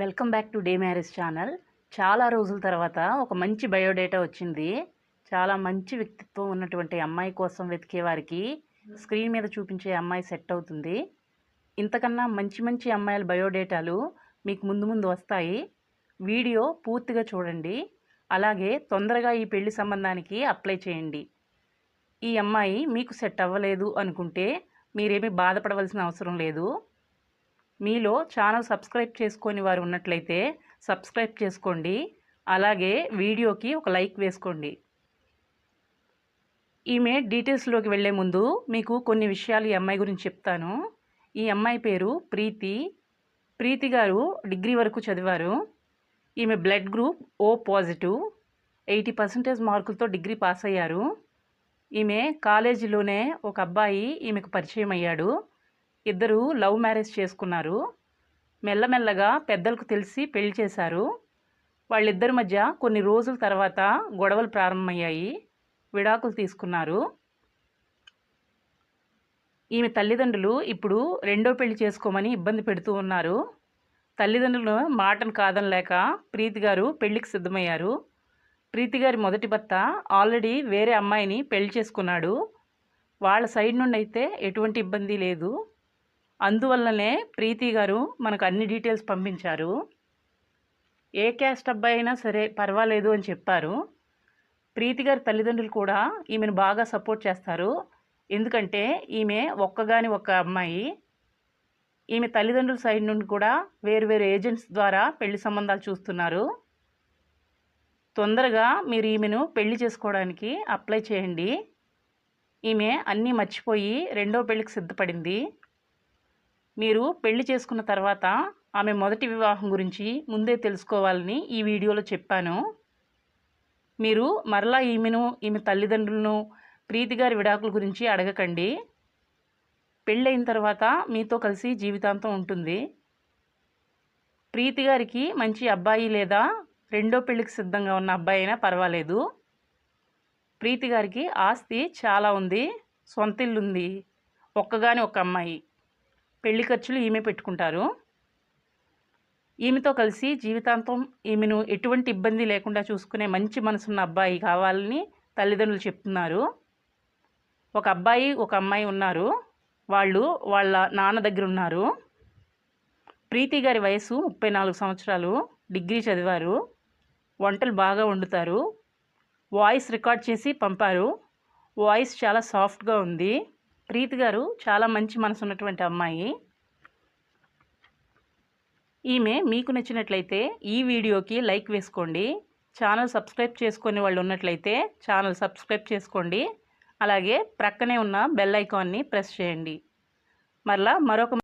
Welcome back to day marriage channel. చాలా రోజుల తర్వాత ఒక మంచి బయోడేటా వచ్చింది. చాలా మంచి వ్యక్తిత్వం ఉన్నటువంటి అమ్మాయి కోసం వెతికే వారికి స్క్రీన్ మీద చూపించే అమ్మాయి సెట్ అవుతుంది. ఇంతకన్నా మంచి మంచి అమ్మాయిల బయోడేటాలు మీకు ముందు ముందు వస్తాయి. వీడియో పూర్తిగా చూడండి. అలాగే తొందరగా ఈ పెళ్లి సంబంధానికి అప్లై చేయండి. ఈ అమ్మాయి మీకు సెట్ అవ్వలేదు అనుకుంటే మీరేమీ బాధపడవలసిన అవసరం లేదు. మీలో ఛానల్ సబ్స్క్రైబ్ చేసుకొని వారు ఉన్నట్లయితే సబ్స్క్రైబ్ చేసుకోండి. అలాగే వీడియోకి ఒక లైక్ వేసుకోండి. ఈమె డీటెయిల్స్లోకి వెళ్ళే ముందు మీకు కొన్ని విషయాలు ఈ అమ్మాయి గురించి చెప్తాను. ఈ అమ్మాయి పేరు ప్రీతి. ప్రీతి గారు డిగ్రీ వరకు చదివారు. ఈమె బ్లడ్ గ్రూప్ O పాజిటివ్. 80% మార్కులతో డిగ్రీ పాస్ అయ్యారు. ఈమె కాలేజీలోనే ఒక అబ్బాయి ఈమెకు పరిచయం అయ్యాడు. ఇద్దరు లవ్ మ్యారేజ్ చేసుకున్నారు. మెల్లమెల్లగా పెద్దలకు తెలిసి పెళ్లి చేశారు. వాళ్ళిద్దరి మధ్య కొన్ని రోజుల తర్వాత గొడవలు ప్రారంభమయ్యాయి. విడాకులు తీసుకున్నారు. ఈమె తల్లిదండ్రులు ఇప్పుడు రెండో పెళ్లి చేసుకోమని ఇబ్బంది పెడుతూ ఉన్నారు. తల్లిదండ్రులు మాటను కాదనలేక ప్రీతి గారు పెళ్లికి సిద్ధమయ్యారు. ప్రీతి గారి మొదటి భర్త ఆల్రెడీ వేరే అమ్మాయిని పెళ్లి చేసుకున్నాడు. వాళ్ళ సైడ్ నుండి అయితే ఎటువంటి ఇబ్బంది లేదు. అందువల్లనే ప్రీతి గారు మనకు అన్ని డీటెయిల్స్ పంపించారు. ఏ క్యాస్ట్ అబ్బాయి అయినా సరే పర్వాలేదు అని చెప్పారు. ప్రీతి గారి తల్లిదండ్రులు కూడా ఈమెను బాగా సపోర్ట్ చేస్తారు. ఎందుకంటే ఈమె ఒక్కగాని ఒక్క అమ్మాయి. ఈమె తల్లిదండ్రుల సైడ్ నుండి కూడా వేరు వేరు ఏజెంట్స్ ద్వారా పెళ్లి సంబంధాలు చూస్తున్నారు. తొందరగా మీరు ఈమెను పెళ్లి చేసుకోవడానికి అప్లై చేయండి. ఈమె అన్నీ మర్చిపోయి రెండో పెళ్లికి సిద్ధపడింది. మీరు పెళ్లి చేసుకున్న తర్వాత ఆమె మొదటి వివాహం గురించి ముందే తెలుసుకోవాలని ఈ వీడియోలో చెప్పాను. మీరు మరలా ఈమె తల్లిదండ్రులను ప్రీతి గారి విడాకుల గురించి అడగకండి. పెళ్ళైన తర్వాత మీతో కలిసి జీవితాంతం ఉంటుంది. ప్రీతి గారికి మంచి అబ్బాయి లేదా రెండో పెళ్లికి సిద్ధంగా ఉన్న అబ్బాయి అయినా పర్వాలేదు. ప్రీతి గారికి ఆస్తి చాలా ఉంది. సొంత ఇల్లు ఉంది. ఒక్కగాని ఒక అమ్మాయి. పెళ్లి ఖర్చులు ఈమె పెట్టుకుంటారు. ఈమెతో కలిసి జీవితాంతం ఈమెను ఎటువంటి ఇబ్బంది లేకుండా చూసుకునే మంచి మనసున్న అబ్బాయి కావాలని తల్లిదండ్రులు చెప్తున్నారు. ఒక అబ్బాయి ఒక అమ్మాయి ఉన్నారు. వాళ్ళు వాళ్ళ నాన్న దగ్గర ఉన్నారు. ప్రీతి గారి వయసు 34 సంవత్సరాలు. డిగ్రీ చదివారు. వంటలు బాగా వండుతారు. వాయిస్ రికార్డ్ చేసి పంపారు. వాయిస్ చాలా సాఫ్ట్గా ఉంది. ప్రీతి గారు చాలా మంచి మనసు ఉన్నటువంటి అమ్మాయి. ఈమె మీకు నచ్చినట్లయితే ఈ వీడియోకి లైక్ వేసుకోండి. ఛానల్ సబ్స్క్రైబ్ చేసుకునే వాళ్ళు ఉన్నట్లయితే ఛానల్ సబ్స్క్రైబ్ చేసుకోండి. అలాగే ప్రక్కనే ఉన్న బెల్ ఐకాన్ని ప్రెస్ చేయండి. మరలా మరొక